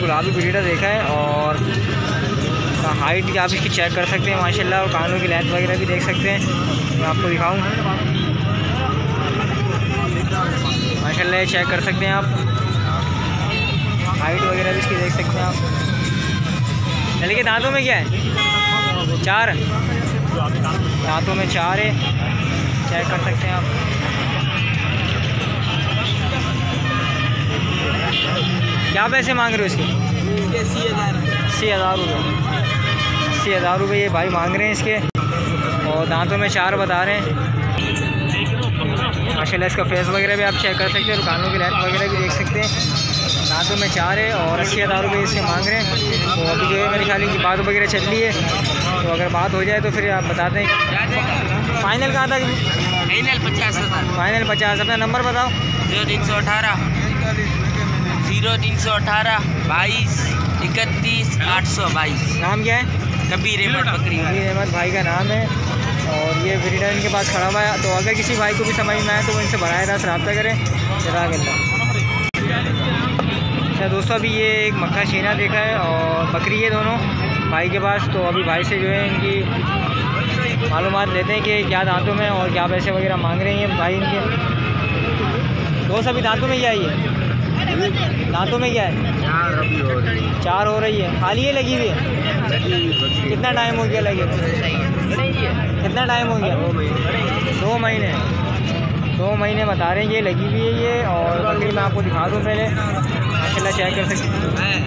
गुलाबी ब्रीडर देखा है और हाइट आप इसकी चेक कर सकते हैं माशाल्लाह, और कानों की लेंथ वगैरह भी देख सकते हैं। मैं आपको दिखाऊं माशाल्लाह, चेक कर सकते हैं आप, हाइट वगैरह भी इसकी देख सकते हैं आप। चलिए कि दांतों में क्या है? 4 दांतों में 4 है, चेक कर सकते हैं आप। क्या पैसे मांग रहे हो इसके? 80,000 रुपये। 80,000 रुपये ये भाई मांग रहे हैं इसके, और दांतों में 4 बता रहे हैं माशाल्लाह। इसका फेस वगैरह भी आप चेक कर सकते हैं, और कानों की लेंथ वगैरह भी देख सकते हैं। दांतों में 4 है और 80,000 रुपये इससे मांग रहे हैं। तो अभी जो है मेरे ख्याल की बात वगैरह चल रही है, तो अगर बात हो जाए तो फिर आप बता दें फाइनल कहाँ तक? फाइनल 50,000। फाइनल 50। अपना नंबर बताओ। 0318 22 31 822। नाम क्या है? कबीर अहमद बकरी। कबीर अहमद भाई का नाम है, और ये ब्रीडर इनके पास खड़ा हुआ है। तो अगर किसी भाई को भी समझ में आए तो वो इनसे बराह रास्त रब्ता करें। जज़ाकल्लाह। अच्छा दोस्तों, अभी ये एक मक्का शीना देखा है और बकरी है दोनों भाई के पास। तो अभी भाई से जो है इनकी मालूमात लेते हैं कि क्या दांतों में और क्या पैसे वगैरह मांग रहे हैं भाई इनके। दोस्त अभी दांतों में क्या है? ये दांतों में क्या है? 4 हो रही है। खाली है लगी हुई है? कितना टाइम हो गया लगे? कितना टाइम हो गया? 2 महीने। 2 महीने बता रहे हैं ये लगी हुई है ये। और बकरी मैं आपको दिखा दूँ पहले, माशाल्लाह चेक कर सकते हैं,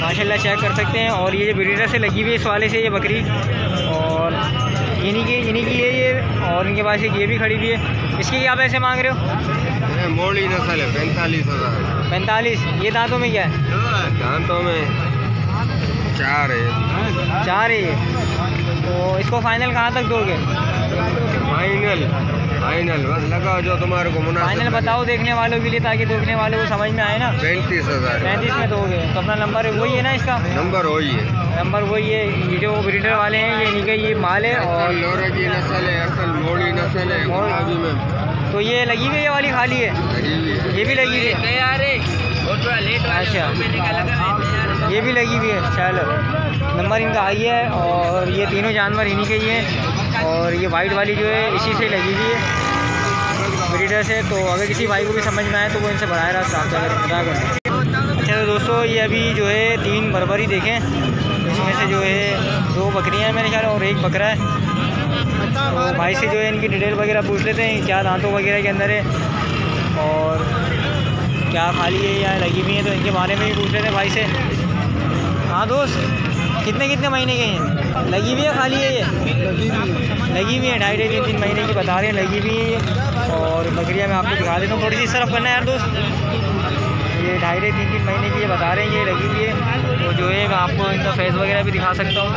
माशाल्लाह चेक कर सकते हैं। और ये ब्रीडर से लगी हुई है इस वाले से ये बकरी, और इन्हीं की है ये। और इनके पास एक ये भी खड़ी हुई है। इसके क्या पैसे मांग रहे हो? मोड़ी नस्ल है। 45,000। 45। ये दांतों में क्या है? दांतों में 4 है। 4 है ये। तो इसको फाइनल कहाँ तक दोगे? फाइनल बस लगाओ जो तुम्हारे को मुनासिब। फाइनल बताओ देखने वालों के लिए, ताकि देखने वालों को समझ में आए ना। 35,000। 35 में दोगे? तो अपना नंबर वही है ना इसका? नंबर वही है। नंबर वही है। ये जो ब्रीडर वाले हैं ये इन्हीं का ये माल है। और लोरा की नस्ल है, असल मोड़ी नस्ल है गुलाबी में। तो ये लगी हुई है, ये वाली खाली है? ये भी लगी हुई है। अच्छा, ये भी लगी हुई है। चलो, नंबर इनका आई है, और ये तीनों जानवर इन्हीं के ही हैं। और ये वाइट वाली जो है इसी से लगी हुई है ब्रीडर से। तो अगर किसी भाई को भी समझ में आए तो वो इनसे बराह रास्त रब्ता करें। अच्छा तो दोस्तों, ये अभी जो है 3 बरबरी देखें, इसमें से जो है 2 बकरियां हैं मेरे ख्याल, और 1 बकरा है। तो भाई से जो है इनकी डिटेल वगैरह पूछ लेते हैं, क्या दांतों वगैरह के अंदर है और क्या खाली है या लगी हुई है, तो इनके बारे में भी पूछ लेते हैं भाई से। हाँ दोस्त, कितने महीने के हैं? लगी हुई है खाली है? ये लगी हुई है 2.5-3 महीने की बता रहे हैं, लगी हुई है ये। और बकरियाँ मैं आपको दिखा देता हूँ, थोड़ी सी इस तरफ करना है यार दोस्त। ये 2.5-3 महीने की ये बता रहे हैं, ये लगी हुई है। तो जो है मैं आपको इनका फेस वगैरह भी दिखा सकता हूँ।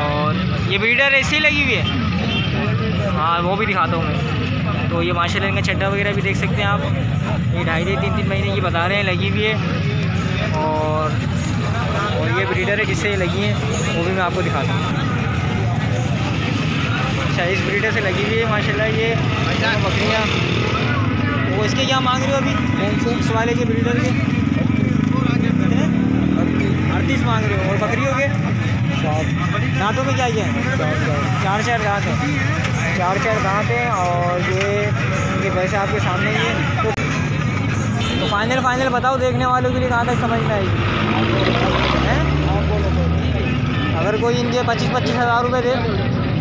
और ये ब्रीडर ऐसी लगी हुई है, हाँ वो भी दिखाता हूँ मैं। तो ये माशाल्लाह इनका चड्डा वगैरह भी देख सकते हैं आप। ये 2.5-3 महीने की बता रहे हैं, लगी हुई है। और ये ब्रीडर है जिससे लगी है, वो भी मैं आपको दिखाता हूँ। अच्छा, इस ब्रीडर से लगी हुई है माशाल्लाह ये बकरियाँ। वो इसके क्या मांग रहे हो अभी? इस वाले के ब्रीडर के 38 मांग रहे हो। और बकरियों के दांतों में क्या है? 4 दांत हैं। 4 दांत हैं। और ये इनके पैसे आपके सामने ही है। तो फाइनल बताओ देखने वालों के लिए, कहाँ तक समझ में आएगी? अगर कोई इनके 25 हज़ार रुपये दे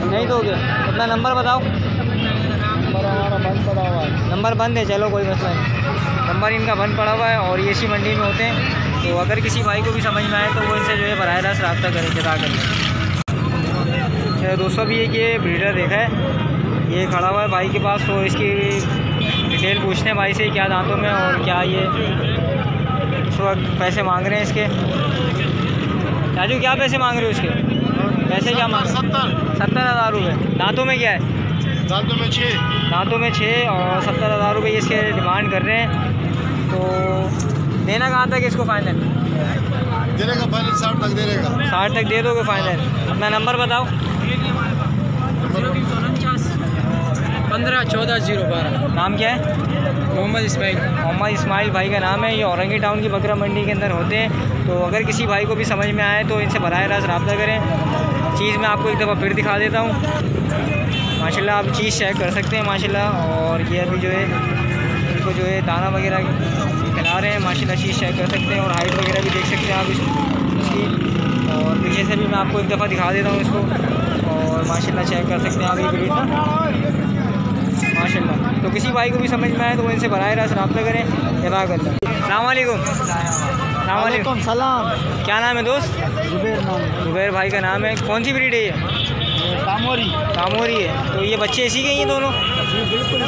नहीं दोगे? अपना नंबर बताओ। नंबर हमारा बंद पड़ा हुआ है। नंबर बंद है? चलो कोई मसला नहीं, नंबर इनका बंद पड़ा हुआ है। और ये इसी मंडी में होते हैं। तो अगर किसी भाई को भी समझ में आए तो वो इनसे जो है बराह रास्त रब्ता करें। जज़ाकल्लाह। अच्छा दोस्तों, भी एक ये ब्रीडर देखा है, ये खड़ा हुआ है भाई के पास। तो इसकी डिटेल पूछते हैं भाई से, क्या दांतों में और क्या ये इस वक्त पैसे मांग रहे हैं इसके। राजू, क्या पैसे मांग रहे हो इसके? पैसे क्या मांग? 70,000 रुपये। दांतों में क्या है? दांतों में 6। दांतों में 6 और 70,000 रुपये इसके डिमांड कर रहे हैं। तो देना कहाँ तक इसको फाइनल? देने का फाइनल 60 तक दे देगा। 60 तक दे दोगे फाइनल? अपना नंबर बताओ। 15 14 012। नाम क्या है? मोहम्मद इस्माइल। मोहम्मद इस्माइल भाई का नाम है। ये औरंगी टाउन की बकरा मंडी के अंदर होते हैं। तो अगर किसी भाई को भी समझ में आए तो इनसे बराह रास्त रब्ता करें। चीज़ मैं आपको एक दफ़ा फिर दिखा देता हूँ। माशाल्लाह आप चीज़ चेक कर सकते हैं माशाल्लाह। और ये अभी जो है इनको जो है दाना वगैरह खिला रहे हैं माशाल्लाह। चीज़ चेक कर सकते हैं और हाइट वगैरह भी देख सकते हैं आप इसकी। और पीछे से भी मैं आपको एक दफ़ा दिखा देता हूँ इसको। और माशाल्लाह चेक कर सकते हैं आप ये ब्रीड माशाल्लाह। तो किसी भाई को भी समझ में आए तो वो इनसे बराह रास्त रब्ता करें। जज़ाकल्लाह। अस्सलाम वालेकुम। सलाम। क्या नाम है दोस्त? जुबैर नाम। जुबैर भाई का नाम है। कौन सी ब्रीड है ये? कामोरी है। तो ये बच्चे इसी के ही हैं दोनों? बिल्कुल।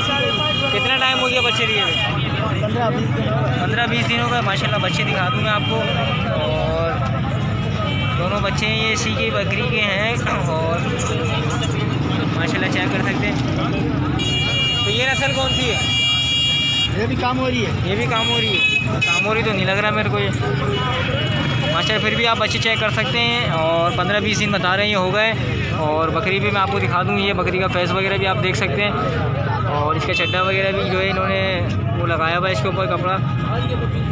कितना टाइम हो गया बच्चे दिए हुए? 15-20 दिनों का माशाल्लाह। बच्चे दिखा दूँ मैं आपको। और दोनों बच्चे हैं ये इसी की बकरी के हैं। और माशाल्लाह चेक कर सकते हैं। तो ये नस्ल कौन सी है? ये भी कामोरी है। ये भी कामोरी है। कामोरी तो नहीं लग रहा मेरे को ये माशाल्लाह। फिर भी आप बच्चे चेक कर सकते हैं। और 15-20 दिन बता रहे हैं ये हो गए। और बकरी भी मैं आपको दिखा दूँ। ये बकरी का फेस वगैरह भी आप देख सकते हैं। और इसका चड्डा वगैरह भी जो है इन्होंने वो लगाया हुआ है इसके ऊपर कपड़ा।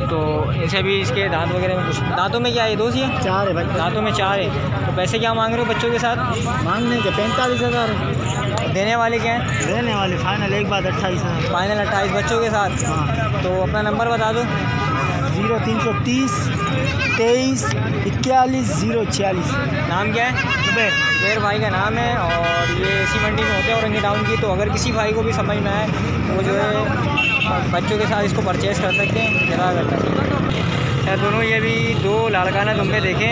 तो इनसे भी इसके दांत वगैरह में कुछ दांतों में क्या है दोस्त? ये 4 है भाई। दांतों में 4 है। तो पैसे क्या मांग रहे हो बच्चों के साथ? मांगने के 45,000। देने वाले क्या हैं? देने वाले फाइनल एक बात 28,000। फाइनल 28 बच्चों के साथ। हाँ। तो अपना नंबर बता दो। 0330 23 41 046। नाम क्या है? जुबैर भाई का नाम है। और ये इसी मंडी में होते हैं औरंगी टाउन की। तो अगर किसी भाई को भी समझ में आए तो वो जो है बच्चों के साथ इसको परचेज़ कर सकते हैं। जरा खैर दोनों ये भी 2 लाड़काना दुम्बे देखें।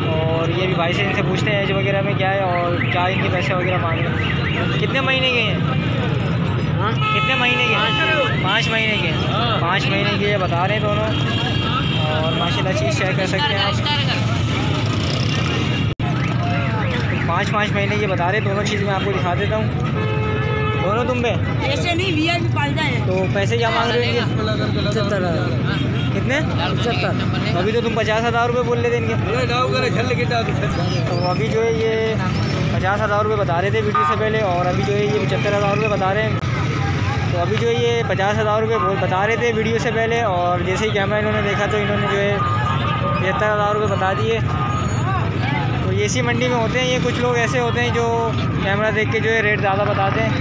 और ये भी भाई से इनसे पूछते हैं एज वगैरह में क्या है और क्या इनके पैसे वगैरह मांग रहे हैं। कितने महीने के हैं? कितने महीने के हैं? 5 महीने के हैं। 5 महीने के ये बता रहे हैं दोनों। और माशाल्लाह चीज़ शेयर कर सकते हैं आप। 5 महीने ये बता रहे। दोनों चीज़ मैं आपको दिखा देता हूँ। दोनों दुम्बे ऐसे नहीं वीआईपी पालता है। तो पैसे क्या मांग रहे हो इनके? 75,000। कितने? 75। अभी तो तुम 50,000 रुपये बोल रहे थे इनके। तो अभी जो है ये 50,000 रुपये बता रहे थे वीडियो से पहले। और अभी जो है ये 75,000 रुपये बता रहे हैं। तो अभी जो है ये 50,000 रुपये बता रहे थे वीडियो से पहले। और जैसे ही कैमरा इन्होंने देखा तो इन्होंने जो है 75,000 रुपये बता दिए। तो ये इसी मंडी में होते हैं ये। कुछ लोग ऐसे होते हैं जो कैमरा देख के जो है रेट ज़्यादा बताते हैं।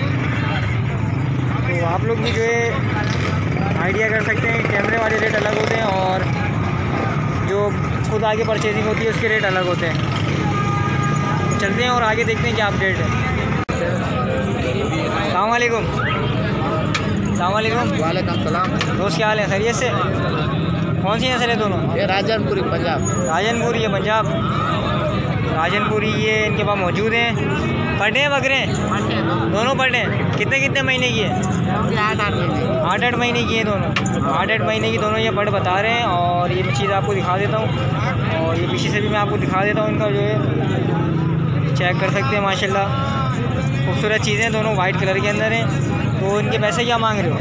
तो आप लोग भी जो है आइडिया कर सकते हैं। कैमरे वाले रेट अलग होते हैं और जो खुद आगे परचेजिंग होती है उसके रेट अलग होते हैं। चलते हैं और आगे देखते हैं क्या अपडेट है। अस्सलाम वालेकुम। वालेकुम सलाम। दोस्त क्या हाल है? खैरियत से? कौन सी नस्ल है दोनों? ये राजनपुरी पंजाब। राजनपुरी है पंजाब। राजनपुरी ये इनके पास मौजूद हैं। पढ़े हैं बकरे? दोनों पढ़े हैं। कितने महीने की है? 8 महीने की है दोनों। 8 महीने की दोनों ये पढ़ बता रहे हैं। और ये चीज़ आपको दिखा देता हूँ। और ये पीछे से भी मैं आपको दिखा देता हूँ। इनका जो है चेक कर सकते हैं माशाल्लाह। खूबसूरत चीज़ें दोनों वाइट कलर के अंदर हैं। तो इनके पैसे क्या मांग रहे हो?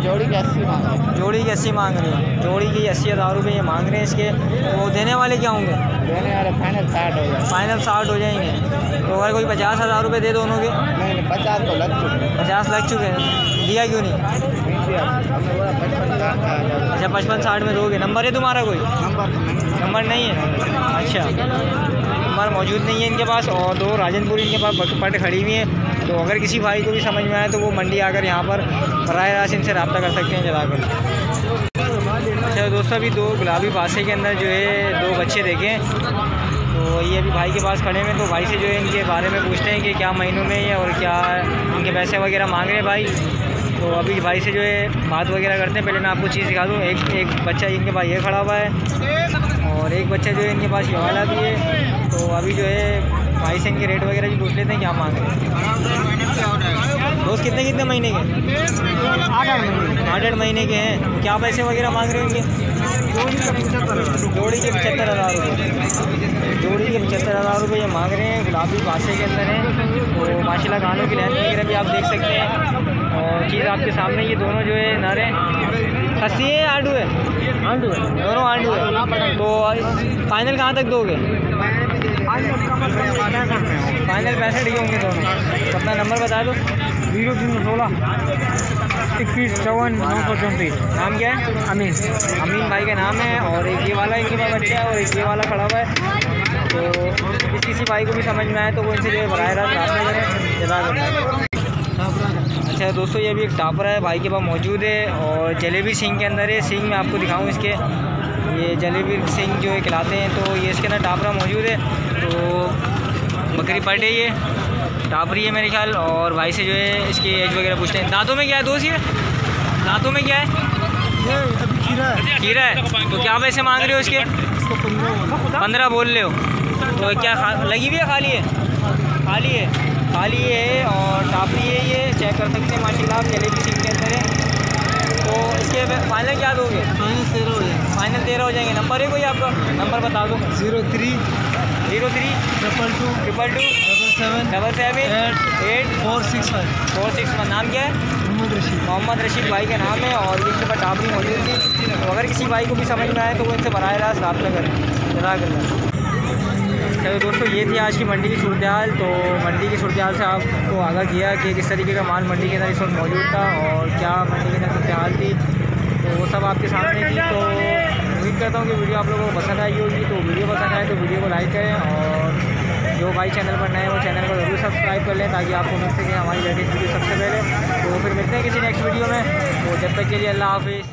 जोड़ी के 80 मांग रहे हैं। जोड़ी के 80 मांग रहे हैं। जोड़ी के 80,000 रुपये ये मांग रहे हैं इसके। तो देने वाले क्या होंगे? देने वाले फाइनल 60 हो जाए। फाइनल 60 हो जाएंगे। तो अगर कोई 50,000 रुपये दे दोनों के? नहीं 50 तो लग चुके। 50 लग चुके हैं। दिया क्यों नहीं? अच्छा 55-60 में दोगे। नंबर है तुम्हारा कोई? नंबर नहीं है। अच्छा नंबर मौजूद नहीं है इनके पास। और 2 राजनपुरी इनके पास पट खड़ी हुई हैं। तो अगर किसी भाई को भी समझ में आए तो वो मंडी आकर यहाँ पर बराह रास्त इनसे रब्ता कर सकते हैं जलाकर। अच्छा दोस्तों अभी 2 गुलाबी पासे के अंदर जो है 2 बच्चे देखें। तो ये अभी भाई के पास खड़े हैं। तो भाई से जो है इनके बारे में पूछते हैं कि क्या महीनों में है और क्या इनके पैसे वगैरह मांग रहे हैं भाई। तो अभी भाई से जो है बात वगैरह करते हैं। पहले मैं आपको चीज़ दिखा दूँ। एक बच्चा इनके पास ये खड़ा हुआ है और एक बच्चा जो है इनके पास ये वाला भी है। तो अभी जो है भाई से इनके रेट वगैरह भी पूछ लेते हैं क्या मांग रहे हैं। दोस्त कितने महीने के? 8 महीने के हैं। तो क्या पैसे वगैरह मांग रहे हैं इनके? जोड़ी के 75,000 रुपये। जोड़ी के 75,000 रुपये ये मांग रहे हैं। गुलाबी पासे के अंदर हैं। तो माशाल्लाह गानों की लेंथ वगैरह भी आप देख सकते हैं। और चीज़ आपके सामने ये दोनों जो है नारे खस्सी है आंडू है? आंडू है। दोनों आंडू है। तो फाइनल कहाँ तक दोगे? फाइनल 65 के होंगे दोनों। तो अपना नंबर बता दो। 0316 2154 नाम क्या है? अमीन। अमीन भाई का नाम है। और एक ये वाला इनके पास बच्चा है और एक ये वाला खड़ा हुआ है। तो किसी भाई को भी समझ में आए तो वो इनसे जो है बराह रास्त रब्ता करें। अच्छा दोस्तों, ये भी एक टापर है भाई के पास मौजूद है और जलेबी सिंग के अंदर है। सिंग मैं आपको दिखाऊँ इसके, ये जलेबी सिंग जो है खिलाते हैं। तो ये इसके अंदर टापरा मौजूद है। तो बकरी पर डे ये टापरी है मेरे ख्याल। और भाई से जो है इसकी एज वगैरह पूछते हैं। दांतों में क्या है दोस्त? ये दांतों में क्या है? ये अभी खीरा है। खीरा है। तो क्या पैसे मांग रहे हो इसके? 15 बोल रहे हो। तो क्या लगी हुई है? खाली है? खाली है, खाली है। और टापरी है, ये चेक कर सकते हैं माशाल्लाह आप। जलेबी सिंग के अंदर है। तो इसके फाइनल क्या दोगे? फाइनल 13 हो जाएंगे। नंबर है कोई आपका? नंबर बता दो। 03 03 222 222 77 8 465 461। नाम क्या है? मोहम्मद रशीद भाई का नाम है। और इनके पास टापरी मौजूद थी। तो अगर किसी भाई को भी समझ में आए तो वो इनसे बराह रास्त रब्ता करें। जज़ाकल्लाह। तो दोस्तों ये थी आज की मंडी की सूरत हाल। तो मंडी की सूरत हाल से आपको आगाह किया कि किस तरीके का माल मंडी के अंदर इस वक्त मौजूद था और क्या मंडी के अंदर सूरत हाल थी। तो वो सब आपके सामने थी। तो उम्मीद करता हूँ कि वीडियो आप लोगों को पसंद आई होगी। तो वीडियो पसंद आए तो वीडियो को लाइक करें और जो भाई चैनल पर नए हैं वो चैनल को ज़रूर सब्सक्राइब कर लें ताकि आपको मिल सके हमारी लेटेस्ट वीडियो सबसे पहले। तो फिर मिलते हैं किसी नेक्स्ट वीडियो में। तो जब तक के लिए अल्लाह हाफिज़।